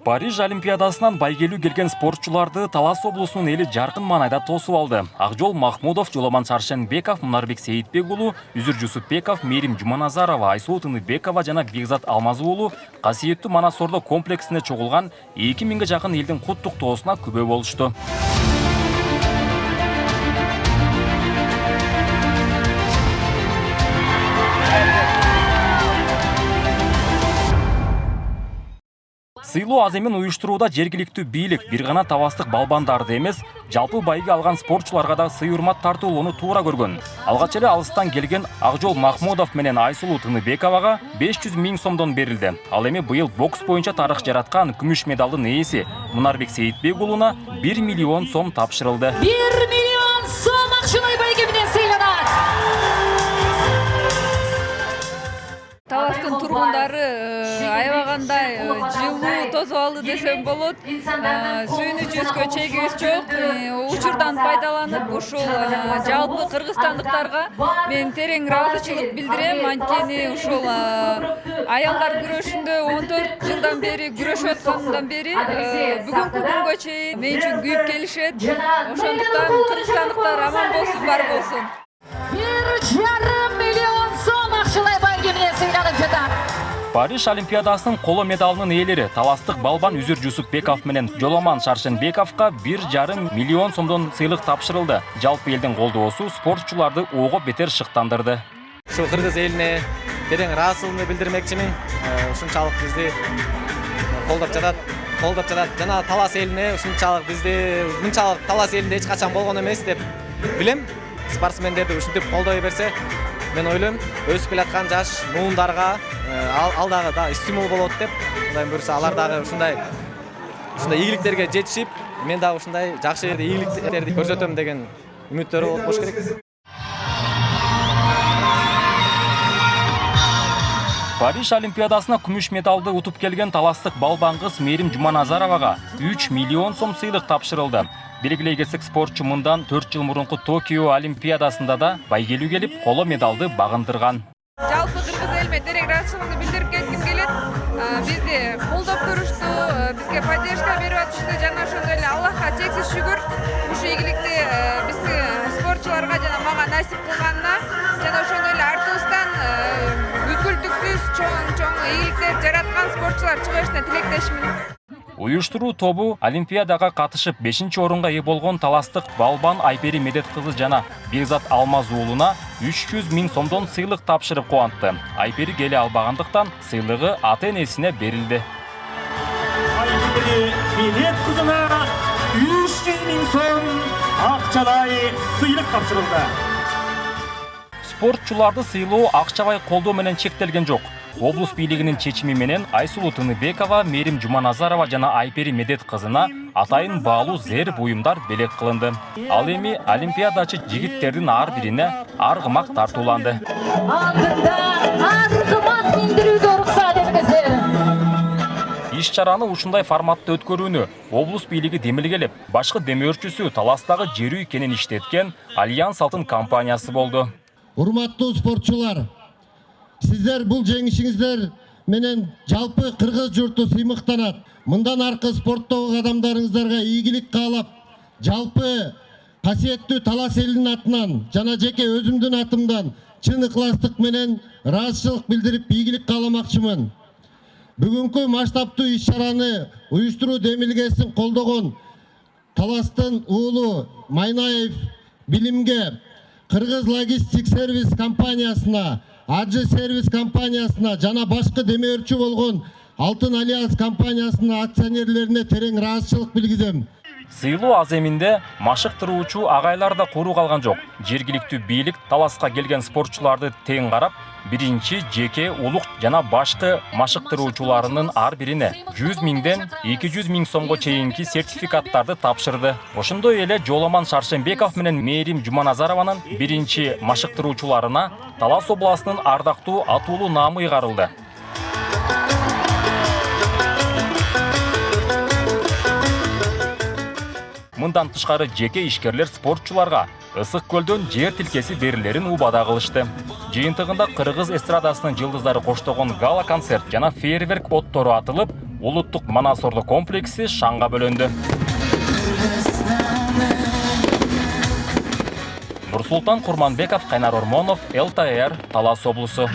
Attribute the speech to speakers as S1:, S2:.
S1: Париж Олимпиадасынан байгелүү келген спортчуларды Талас облусунун эли жаркын маанайда тосуп алды. Акжол Махмудов, Жоламан Шаршенбеков, Мунарбек Сейитбек уулу, Үзүр Жусупбеков, Мерим Жуманазарова, Айсулуу Тыныбекова жана Бекзат Алмазы уулу касиеттүү Манасордо комплексине чогулган 2000 жакын элдин куттуктоосуна күбө болушту. Сыйлуу аземин уюштурууда жергиликтүү бийлик бир гана табастык балбандарды эмес, жалпы байга алган спортчуларга да сый-урмат тартуулоону туура көргөн. Алгач эле алыстан келген Акжол Махмудов менен Айсулуу Тыныбековага 500 000 сомдон берилди. Ал эми быйыл бокс боюнча тарых жараткан күмүш медалдын ээси Мунарбек Сейитбек уулуна 1 миллион сом тапшырылды.
S2: 1 миллион сом акчалай байге менен сыйланат.
S3: Таластын тургундары аябагандай жылуу тозубалуу десем болот. Сүйүнүчүбүзгө чегибиз жок. Учурдан пайдаланып ушул жалпы кыргызстандыктарга мен терең ыраазычылык билдирем. Анткени ушул аялдар күрөшүндө 14 жылдан бери күрөшүп аткандан бери бүгүнкү күнгө чейин мен үчүн күйүп келишет. Ошондуктан кыргызстандыктар аман болсун, бар болсун.
S2: 1,5 миллион сом акчалай байге менен сыйланып жатат.
S1: Париж Олимпиадасынын коло медалынын ээлери таластык балбан Үзүр Жусупбеков менен Жоламан Шаршенбековго 1,5 миллион сомдон сыйлык тапшырылды. Жалпы элдин колдоосу спортчуларды ого бетер шыктандырды.
S4: Ушул кыргыз элине терең ыраазычылыгымды билдирмекчимин. Ушунчалык бизди колдоп жатат жана Талас элине ушунчалык бизди мынчалык Талас элинде эч качан болгон эмес деп билем. Спортсмендерди ушинтип колдой берсе, мен ойлойм, өсүп келаткан жаш муундарга ал дагы да стимул болот деп, Кудайым буйруса алар дагы ушундай ийгиликтерге жетишип, мен дагы ушундай жакшы жерде ийгиликтерди көрсөтөм деген үмүттөр болуш керек.
S1: Париж Олимпиадасына күмүш медалды утуп келген таластык балбан кыз Мерим Жуманазаровага 3 миллион сом сыйлык тапшырылды. Белгилей кетсек, спортчу мындан 4 жыл мурунку Токио Олимпиадасында да байгелүү келип, коло медалды багындырган.
S3: Жалпы кыргыз элиме терең ыраазычылыгымды билдирип кетким келет. Бизди колдоп турушту, бизге поддержка берип атышты жана ошондой эле Аллахка чексиз шүгүр. Ушу ийгиликти биз спортчуларга жана мага насип кылганына жана ошондой эле артыбыздан үзгүлтүксүз чоң ийгиликтер жараткан спортчулар чыгышына тилектешмин.
S1: Уюштуруу тобу Олимпиадага катышып 5-орунга ээ болгон таластык балбан Айпери Медет кызы жана Бекзат Алмазы уулуна 300 000 сомдон сыйлык тапшырып кубантты. Айпери келе албагандыктан сыйлыгы ата-энесине берилди.
S5: Айпери Медет кызына 300 000 сом акчалай сыйлык тапшырылды.
S1: Спортчуларды сыйлоо акчабай колдоо менен чектелген жок. Облус бийлигинин чечими менен Айсулуу Тыныбекова, Мерим Жуманазарова жана Айпери Медет кызына атайын баалуу зер буюмдар белек кылынды. Ал эми олимпиадачы жигиттердин ар бирине аргымак тартууланды.
S2: Алдында аргымак миндирүүгө уруксат этиңиздер.
S1: Иш-чараны ушундай форматта өткөрүүнү облус бийлиги демилгелеп, башкы демөөрчүсү Таластагы жерүү кенен иштеткен Альянс Алтын компаниясы болду.
S6: Урматтуу спортчулар, сиздер бул жеңишиңиздер менен жалпы кыргыз журту сыймыктанат. Мындан аркы спорттогу адамдарыңыздарга ийгилик каалап, жалпы касиеттүү Талас элинин атынан жана жеке өзүмдүн атымдан чын ыкластык менен ыраазычылык билдирип ийгилик кааламакчымын. Бүгүнкү масштабтуу иш-чараны уюштуруу демилгесин колдогон Таластын уулу Майнаев билимге, Кыргыз логистик сервис компаниясына, Аджи сервис компаниясына жана башкы демөөрчү болгон Алтын Альянс компаниясынын акционерлерине терең ыраазычылык билгизем.
S1: Сыйлоо аземинде машыктыруучу агайлар да куру калган жок. Жергиликтүү бийлик Таласка келген спортчуларды тең карап, биринчи жеке улук жана башкы машыктыруучуларынын ар бирине 100 000ден 200 000 сомго чейинки сертификаттарды тапшырды. Ошондой эле Жоламан Шаршенбеков менен Мерим Жуманазарованын биринчи машыктыруучуларына Талас областынын ардактуу атуулуу наамы ыйгарылды. Мындан тышкары жеке ишкерлер спортчуларга ысык көлдөн жер тилкеси берилерин убада кылышты. Жыйынтыгында кыргыз эстрадасынын жылдыздары коштогон гала концерт жана фейерверк оттору атылып, улуттук манасорлу комплекси шаңга бөлөндү. Нурсултан Курманбеков, Кайнар Ормонов, ЛТР, Талас облусу.